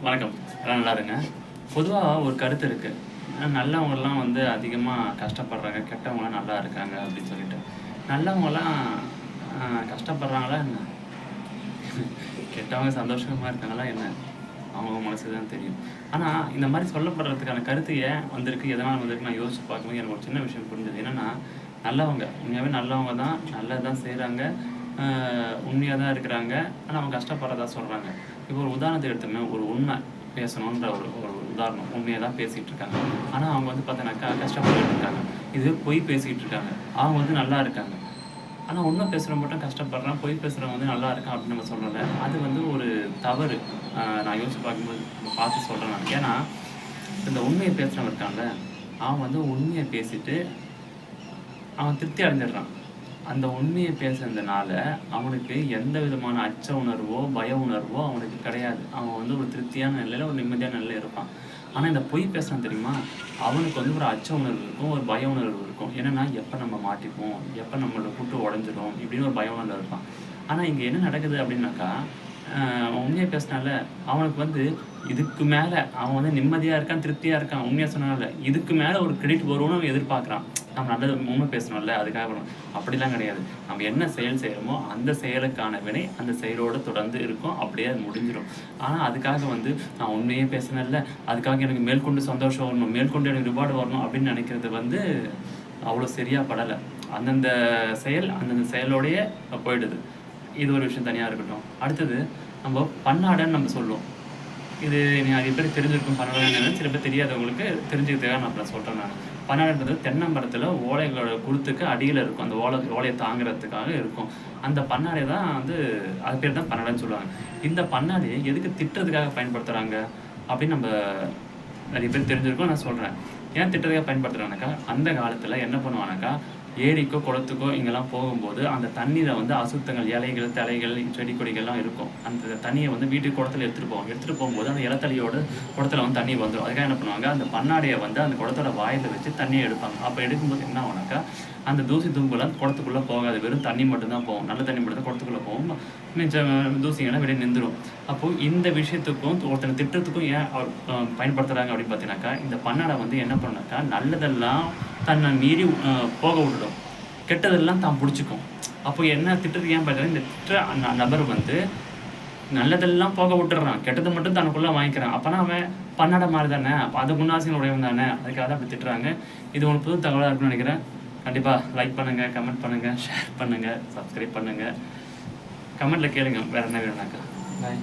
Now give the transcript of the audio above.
வணக்கம். எல்லாம் நல்லா இருங்க. பொதுவாக ஒரு கருத்து இருக்குது. நல்லவங்கெல்லாம் வந்து அதிகமாக கஷ்டப்படுறாங்க, கெட்டவங்களாம் நல்லா இருக்காங்க அப்படின்னு சொல்லிட்டு. நல்லவங்களாம் கஷ்டப்படுறாங்களா என்ன? கெட்டவங்க சந்தோஷமாக இருக்காங்களா என்ன? அவங்க மனசு தான் தெரியும். ஆனால் இந்த மாதிரி சொல்லப்படுறதுக்கான கருத்து ஏன் வந்திருக்கு, எதனால் வந்திருக்கு நான் யோசிச்சு பார்க்கும்போது எனக்கு ஒரு சின்ன விஷயம் புரிஞ்சது. என்னென்னா, நல்லவங்க உண்மையாகவே நல்லவங்க தான், நல்லது தான் செய்கிறாங்க, உண்மையாக தான் இருக்கிறாங்க. ஆனால் அவங்க கஷ்டப்படுறதா சொல்கிறாங்க. இப்போ ஒரு உதாரணத்துக்கு எடுத்தோம்னா, ஒரு உண்மை பேசணுன்ற ஒரு ஒரு உதாரணம். உண்மையாக தான் பேசிகிட்டு இருக்காங்க. ஆனால் அவங்க வந்து பார்த்தோன்னாக்கா கஷ்டப்பட்டுட்டு இருக்காங்க. இது பொய் பேசிகிட்டு இருக்காங்க. அவங்க வந்து நல்லா இருக்காங்க. ஆனால் உண்மை பேசுகிறவங்க மட்டும் கஷ்டப்படுறான், பொய் பேசுகிறவங்க வந்து நல்லா இருக்கான் அப்படின்னு நம்ம சொல்லலை. அது வந்து ஒரு தவறு. நான் யோசிச்சு பார்க்கும்போது பார்த்து சொல்கிறேன் நான். ஏன்னா இந்த உண்மையை பேசுகிறவன் இருக்கான்ல, அவன் வந்து உண்மையை பேசிட்டு அவன் திருப்தி அடைஞ்சிடுறான். அந்த உண்மையை பேசுறதுனால அவனுக்கு எந்த விதமான அச்ச உணர்வோ பய உணர்வோ அவனுக்கு கிடையாது. அவன் வந்து ஒரு திருப்தியான நிலையில், ஒரு நிம்மதியான நிலையில் இருப்பான். ஆனால் இந்த பொய் பேசுகிறான் தெரியுமா, அவனுக்கு வந்து ஒரு அச்ச உணர்வு இருக்கும், ஒரு பய உணர்வு இருக்கும். என்னென்னா, எப்போ நம்ம மாட்டிப்போம், எப்போ நம்மளோட கூட்டு உடஞ்சிடும் இப்படின்னு ஒரு பய உணர்வு இருப்பான். ஆனால் இங்கே என்ன நடக்குது அப்படின்னாக்கா, உண்மையை பேசினால அவனுக்கு வந்து இதுக்கு மேலே அவன் வந்து நிம்மதியாக இருக்கான், திருப்தியாக இருக்கான். உண்மையாக சொன்னால இதுக்கு மேலே ஒரு கிரெடிட் வரும்னு எதிர்பார்க்குறான். நம்ம நல்லது உண்மை பேசணும்ல, அதுக்காக வரும். அப்படிலாம் கிடையாது. நம்ம என்ன செயல் செய்கிறோமோ அந்த செயலுக்கான வினை அந்த செயலோடு தொடர்ந்து இருக்கும். அப்படியே அது முடிஞ்சிடும். ஆனால் அதுக்காக வந்து நான் உண்மையே பேசினேன்ல, அதுக்காக எனக்கு மேற்கொண்டு சந்தோஷம் வரணும், மேற்கொண்டு எனக்கு ரிவார்டு வரணும் அப்படின்னு நினைக்கிறது வந்து அவ்வளோ சரியாக படலை. அந்தந்த செயலோடையே போயிடுது. இது ஒரு விஷயம் தனியாக இருக்கட்டும். அடுத்தது நம்ம பன்னாடைன்னு நம்ம சொல்லுவோம். இது நிறைய பேர் தெரிஞ்சிருக்கும். பன்னாடைன்னு சில பேர் தெரியாதவங்களுக்கு தெரிஞ்சுக்கிறதுக்காக நான் சொல்கிறேன். நான் பன்னாடைன்றது தென்னம்பரத்தில் ஓலைகளோட குருத்துக்கு அடியில் இருக்கும். அந்த ஓலையை தாங்கிறதுக்காக இருக்கும். அந்த பன்னாடை தான் வந்து அது பேர் தான் பன்னாடைன்னு சொல்லுவாங்க. இந்த பன்னாடையை எதுக்கு திட்டுறதுக்காக பயன்படுத்துகிறாங்க அப்படின்னு நம்ம நிறைய பேர் தெரிஞ்சிருக்கோம். நான் சொல்கிறேன். ஏன் திட்டுறதுக்காக பயன்படுத்துகிறாங்கனாக்கா, அந்த காலத்தில் என்ன பண்ணுவானாக்கா, ஏரிக்கோ குளத்துக்கோ இங்கெல்லாம் போகும்போது அந்த தண்ணீரை வந்து அசுத்தங்கள், இலைகள், தலைகள், செடி கொடிகள்லாம் இருக்கும். அந்த தண்ணியை வந்து வீட்டுக்கு குடத்துல எடுத்துகிட்டு போகும்போது அந்த இலத்தடியோட குடத்துல வந்து தண்ணி வந்துடும். அதுக்காக என்ன பண்ணுவாங்க, அந்த பன்னாடையை வந்து அந்த குடத்தோட வாயில் வச்சு தண்ணியை எடுப்பாங்க. அப்போ எடுக்கும்போது என்ன ஆகுனாக்கா, அந்த தூசி தும்புலாம் குடத்துக்குள்ளே போகாது, வெறும் தண்ணி மட்டும்தான் போகும். நல்ல தண்ணி மட்டும் தான் குடத்துக்குள்ளே போகும். மிச்சம் தூசிங்கெல்லாம் வெளியே நின்றுடும். அப்போது இந்த விஷயத்துக்கும் ஒருத்தனை திட்டத்துக்கும் ஏன் பயன்படுத்துகிறாங்க அப்படின்னு பார்த்தீங்கன்னாக்கா, இந்த பன்னாடை வந்து என்ன பண்ணாக்கா, நல்லதெல்லாம் தன்னை மீறி போக விட்டுடும், கெட்டதெல்லாம் தான் பிடிச்சிக்கும். அப்போ என்ன திட்டத்துக்கு ஏன் பார்த்தீங்கன்னா, இந்த திட்ட நபர் வந்து நல்லதெல்லாம் போக விட்டுறான், கெட்டதை மட்டும் தனக்குள்ளே வாங்கிக்கிறான். அப்போனா அவன் பன்னாடை மாதிரி தானே, அப்போ அது குணாசின் உடையவன் தானே, அதுக்காக தான் அப்படி திட்டுறாங்க. இது உங்களுக்கு புது தகவலாக இருக்குன்னு நினைக்கிறேன். கண்டிப்பாக லைக் பண்ணுங்கள், கமெண்ட் பண்ணுங்கள், ஷேர் பண்ணுங்கள், சப்ஸ்கிரைப் பண்ணுங்கள். கமெண்ட்டில் கேளுங்க வேறு என்ன வேணும்னாக்கா. பாய்.